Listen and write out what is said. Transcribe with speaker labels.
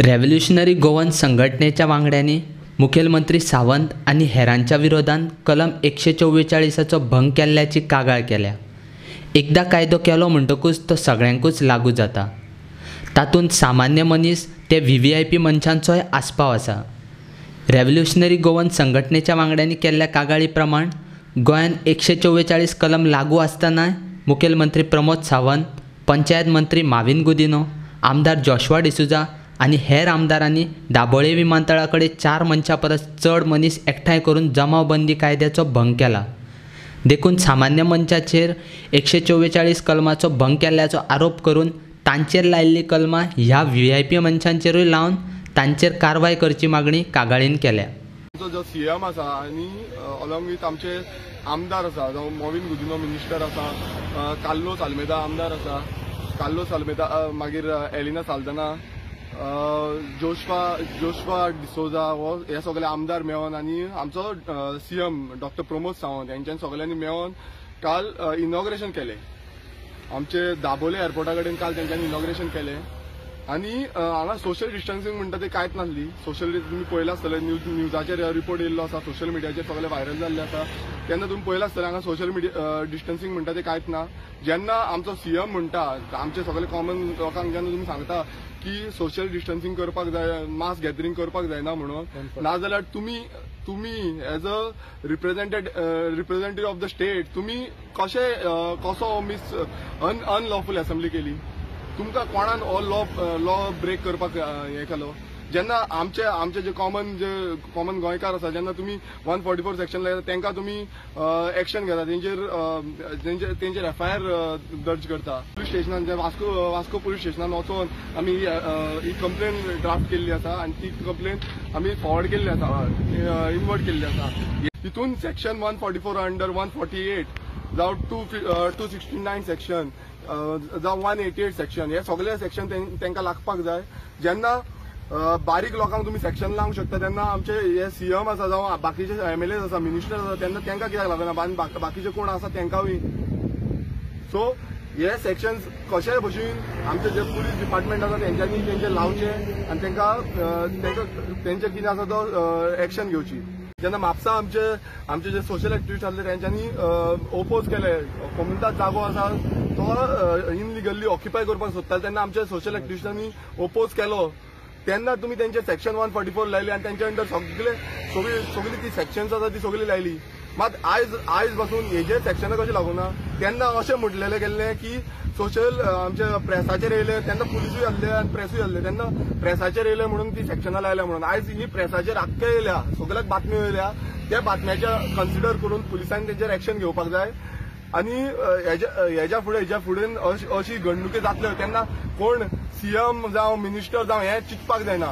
Speaker 1: Revolutionary Goan संघटनेच्या वांगड्यांनी मुखेलमंत्री सावंत आणि हेरांच्या विरोधात कलम 144चो भंग केल्ल्याची कागाळ केल्या। एकदा कायदो केलो म्हणटकूच तो सगळ्यांकूच लागू जाता। तातूंत सामान्य मनीस ते व्हीव्हीआयपी मनशांचोय आस्पाव आसा। रेव्होल्युशनरी गोवन संघटनेच्या वांगड्यांनी केल्ल्या कागाळी प्रमाण गोंयांत 144 कलम लागू आसतनाय मुखेलमंत्री प्रमोद सावंत, पंचायत मंत्री माविन गुदिनो, आमदार जोशुआ डिसूजा आनी हेर आमदारांनी दाबोळे विमानतळा कडेन 4 मनशां परस चड मनीस एकठांय करून जमावबंदी कायद्याचो भंग केला। देखून सामान्य मनशाचेर 144 कलमाचो भंग केल्ल्याचो आरोप करून तांचेर लायिल्लीं कलमां ह्या व्हीआयपी मनशांचेरूय लावन तांचेर कारवाय करची मागणी कागाळीन केल्या।
Speaker 2: जो सीएम आसा आनी अलॉंग विथ आमचे आमदार आसा, जावं मोविन गुदिनो मिनिस्टर आसा, कार्लोस आल्मेदा आमदार आसा, कार्लोस आल्मेदा मागीर एलिना साल्दाना, जोशुआ डिसोजा हे सगळे आमदार मेळोन आनी आमचो सीएम डॉक्टर प्रमोद सावंत यांच्यानी सगळ्यांनी मेळोन काल इनॉग्रेशन केले। आमचे दाबोळे एअरपोर्टा कडेन काल तेंच्यांनी इनॉग्रेशन केले आनी हांगा सोशल डिस्टन्सिंग म्हणटा ते कांयच नासली। सोशल तुमी पळयलां आसतलें, न्यूजाचेर रिपोर्ट येयल्लो आसा, सोशल मिडियाचेर सगळे व्हायरल जाल्ले आसा। तेन्ना तुमी पळयलां आसतलें हांगा सोशल डिस्टन्सिंग म्हणटा ते कांयच ना। जेन्ना आमचो सीएम म्हणटा, आमचे सगळे कॉमन लोकांक जेन्ना तुमी सांगता की सोशल डिस्टन्सिंग करपाक जाय, मास गॅदरिंग करपाक जायना म्हणून, नाजाल्यार तुम्ही as a representative of the state तुम्ही कसो मिस अनलॉफुल असेंब्ली केली? तुमकां कोणान लॉ ब्रेक करपाक हे केलो? जेन्ना आमचे जे कॉमन गोंयकार आसा, जेन्ना तुमी 144 सेक्शन लायता तेंकां तुमी एक्शन घेता, तेंचेर FIR दर्ज करता। पुलीस स्टेशनान वास्को पुलीस स्टेशनान वचून आमी ही कंप्लेन ड्राफ्ट केल्ली आसा आनी ती कंप्लेन आमी फॉरवर्ड केल्ली आसा, इनवर्ट केल्ली आसा। हितून सेक्शन 144 अंडर 148 जावं 269 सेक्शन जावं 188 सेक्शन, हे सगळे सेक्शन तेंकां लागपाक जाय। जेन्ना बारीक लोकांक तुम्ही सेक्शन लावंक शकता तेन्ना आमचे हे सीएम आसा जावं बाकीचे MLAs आसा, मिनिस्टर आसा, तेन्ना तेंकां कित्याक लागना? बाकीचे कोण आसा तेंकांय। सो हे सेक्शन्स कशेय भशेन आमचे जे पुलीस डिपार्टमेंट आसा तेंच्यांनी तेंचे लावचे आनी तेंचे कितें आसा तो एक्शन घेवची। जेन्ना म्हापसा आमचे जे सोशल एक्टिविस्ट आसले तेंच्यांनी ओपोज केले, कोमुनताद जागो आसा तो इनलिगली ऑक्युपाय करपाक सोदताले, तेन्ना आमच्या सोशल एक्टिविस्टांनी ओपोज केलो। तेन्ना तुम्ही त्यांचे सेक्शन 144 लायली आनी त्यांच्या अंडर सगळी ती सेक्शन्स आसा ती सगळी लायली। मात आयज पासून हेजे सेक्शन कशें लागूना? तेन्ना अशें म्हटलेलें गेल्लें की सोशल आमच्या प्रेसाचेर येयले, तेन्ना पुलिसूय आसले आनी प्रेसूय आसले, तेन्ना प्रेसाचेर येयले म्हणून ती सेक्शनां लायल्या म्हणून। आयज ही प्रेसाचेर आख्खे येयल्या, सगळ्याक बातम्यो येयल्या, त्या बातम्याच्या कन्सिडर करून पुलिसांनी तेंचेर एक्शन घेवपाक जाय। आनी हेज्या फुडें अशी घडणुके जातल्यो तेन्ना कोण सीएम जावं मिनिस्टर जावं हे चिंतपाक जायना।